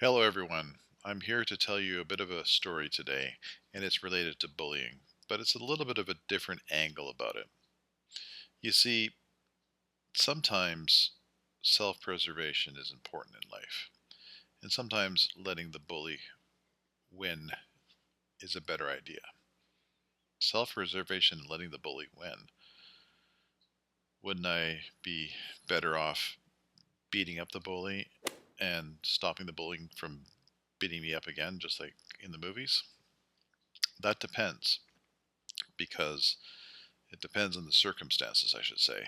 Hello, everyone. I'm here to tell you a bit of a story today, and it's related to bullying, but it's a little bit of a different angle about it. You see, sometimes self preservation is important in life, and sometimes letting the bully win is a better idea. Self preservation and letting the bully win. Wouldn't I be better off beating up the bully and stopping the bullying from beating me up again, just like in the movies? That depends, because it depends on the circumstances, I should say.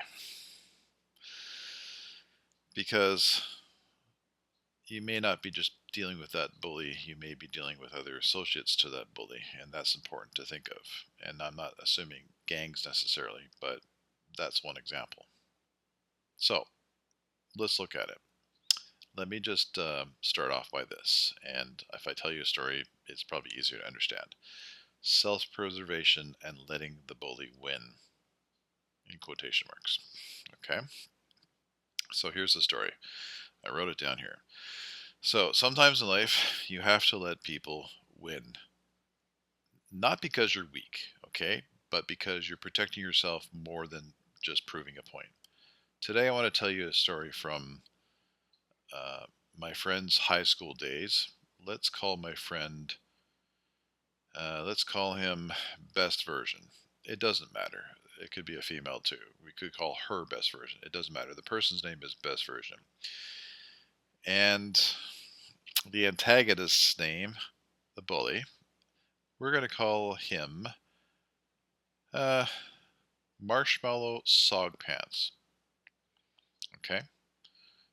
Because you may not be just dealing with that bully, you may be dealing with other associates to that bully, and that's important to think of. And I'm not assuming gangs necessarily, but that's one example. So let's look at it. Let me just start off by this, and if I tell you a story, it's probably easier to understand. Self preservation and letting the bully win, in quotation marks. Okay, so here's the story. I wrote it down here. So sometimes in life, you have to let people win. Not because you're weak, okay, but because you're protecting yourself more than just proving a point. Today, I want to tell you a story from uh, my friend's high school days. Let's call my friend, let's call him Best Version. It doesn't matter. It could be a female too. We could call her Best Version. It doesn't matter. The person's name is Best Version. And the antagonist's name, the bully, we're going to call him uh, Marshmallow Sog Pants. Okay,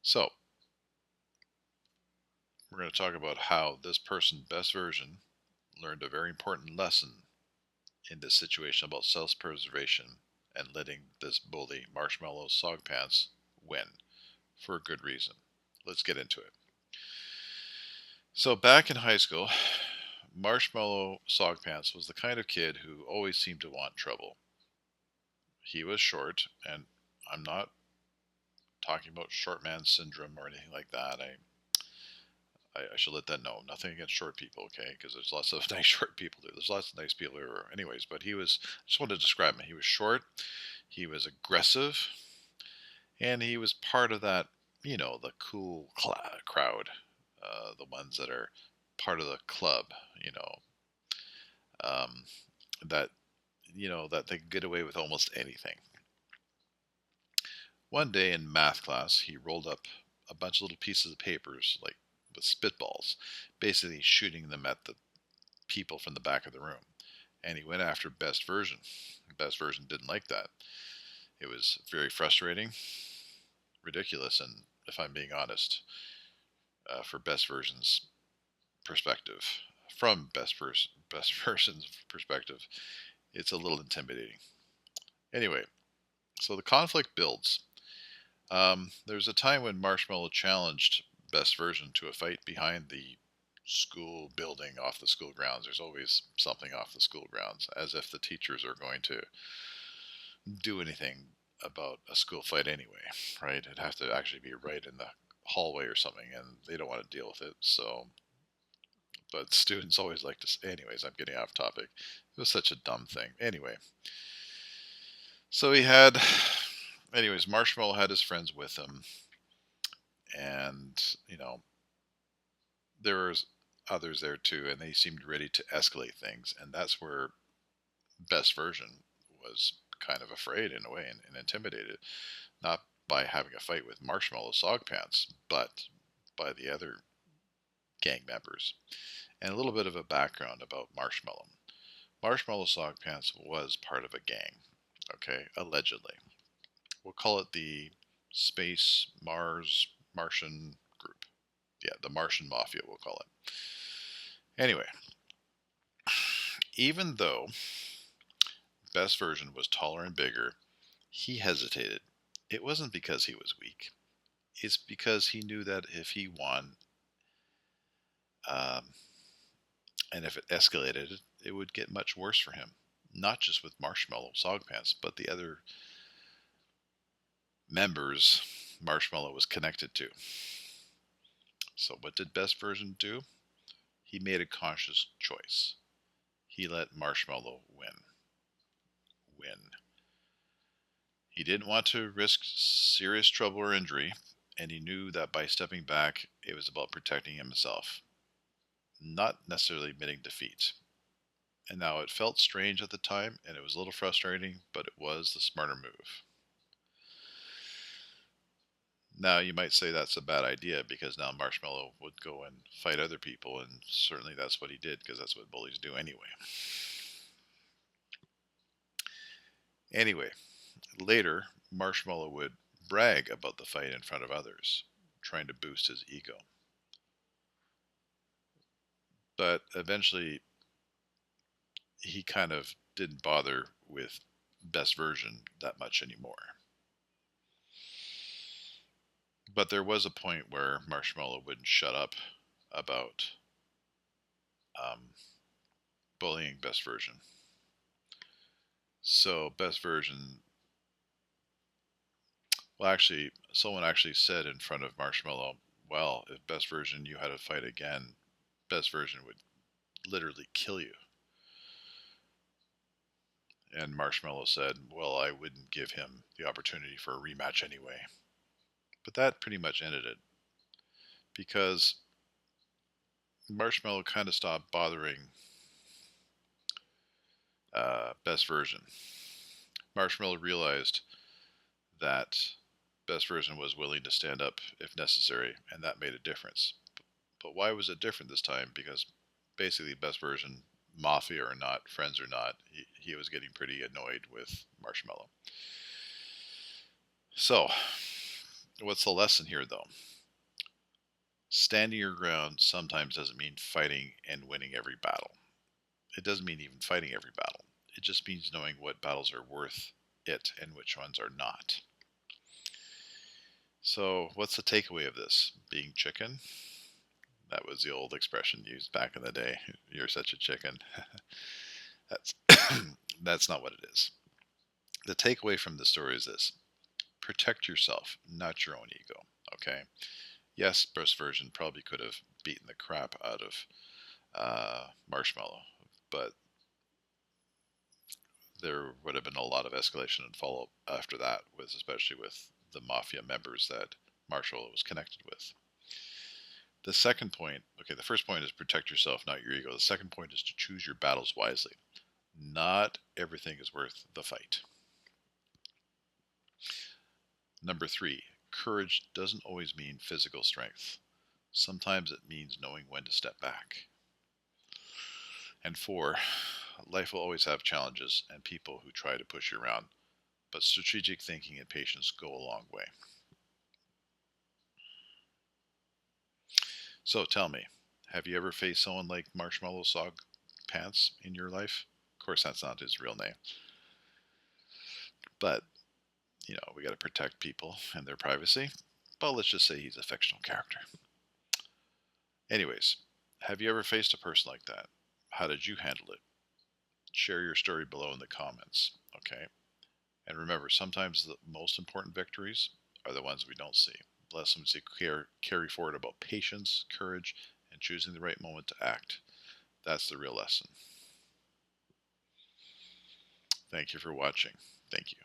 so we're going to talk about how this person, Best Version, learned a very important lesson in this situation about self preservation and letting this bully, Marshmallow Sog Pants, win for a good reason. Let's get into it. So, back in high school, Marshmallow Sog Pants was the kind of kid who always seemed to want trouble. He was short, and I'm not talking about short man syndrome or anything like that. I should let that know. Nothing against short people, okay? Because there's lots of nice short people. There's lots of nice people here, anyways. But he was. I just wanted to describe him. He was short. He was aggressive, and he was part of that. The cool crowd, the ones that are part of the club. You know, um, that that they get away with almost anything. One day in math class, he rolled up a bunch of little pieces of papers, like with spitballs, basically shooting them at the people from the back of the room. And he went after Best Version. Best Version didn't like that. It was very frustrating, ridiculous, and if I'm being honest, for Best Version's perspective, from Best Version's perspective, it's a little intimidating. Anyway, so the conflict builds. There's a time when Marshmallow challenged Best Version to a fight behind the school building off the school grounds. There's always something off the school grounds, as if the teachers are going to do anything about a school fight anyway, right? It'd have to actually be right in the hallway or something, and they don't want to deal with it. So, but students always like to. Anyways, I'm getting off topic. It was such a dumb thing. Anyway, so he had. Anyways, Marshmallow had his friends with him, and there was others there too, and they seemed ready to escalate things, and that's where Best Version was kind of afraid in a way and intimidated, not by having a fight with Marshmallow Sog Pants, but by the other gang members. And a little bit of a background about Marshmallow. Marshmallow Sog Pants was part of a gang, okay, allegedly. We'll call it the Space Martian group. Yeah, the Martian Mafia, we'll call it. Anyway, even though Best Version was taller and bigger, he hesitated. It wasn't because he was weak. It's because he knew that if he won, um, and if it escalated, it would get much worse for him. Not just with Marshmallow Sog Pants, but the other members Marshmallow was connected to. So what did best version do? He made a conscious choice. He let Marshmallow win. Win. He didn't want to risk serious trouble or injury, and he knew that by stepping back, it was about protecting himself, not necessarily admitting defeat. And now it felt strange at the time, and it was a little frustrating, but it was the smarter move. Now you might say that's a bad idea because now Marshmallow would go and fight other people, and certainly that's what he did because that's what bullies do anyway. Anyway, later, Marshmallow would brag about the fight in front of others, trying to boost his ego. But eventually, he kind of didn't bother with best version that much anymore. But there was a point where Marshmallow wouldn't shut up about um, bullying best version. So best version, well, actually, someone actually said in front of Marshmallow, well, if best version you had to fight again, best version would literally kill you. And Marshmallow said, well, I wouldn't give him the opportunity for a rematch anyway. But that pretty much ended it because Marshmallow kind of stopped bothering best version. Marshmallow realized that best version was willing to stand up if necessary, and that made a difference. But why was it different this time? Because basically, best version, mafia or not, friends or not, he was getting pretty annoyed with Marshmallow. So, what's the lesson here, though? Standing your ground sometimes doesn't mean fighting and winning every battle. It doesn't mean even fighting every battle. It just means knowing what battles are worth it and which ones are not. So, what's the takeaway of this? Being chicken? That was the old expression used back in the day. You're such a chicken. That's that's not what it is. The takeaway from the story is this: protect yourself, not your own ego. Okay. Yes, best version probably could have beaten the crap out of Marshmallow, but there would have been a lot of escalation and follow up after that, with especially with the mafia members that Marshmallow was connected with. The second point, okay, the first point is protect yourself, not your ego. The second point is to choose your battles wisely. Not everything is worth the fight. Number three, courage doesn't always mean physical strength. Sometimes it means knowing when to step back. And four, life will always have challenges and people who try to push you around, but strategic thinking and patience go a long way. So tell me, have you ever faced someone like Marshmallow Sog Pants in your life? Of course, that's not his real name. But, we got to protect people and their privacy. But let's just say he's a fictional character. Anyways, have you ever faced a person like that? How did you handle it? Share your story below in the comments, okay? And remember, sometimes the most important victories are the ones we don't see. Lessons we carry forward about patience, courage, and choosing the right moment to act. That's the real lesson. Thank you for watching. Thank you.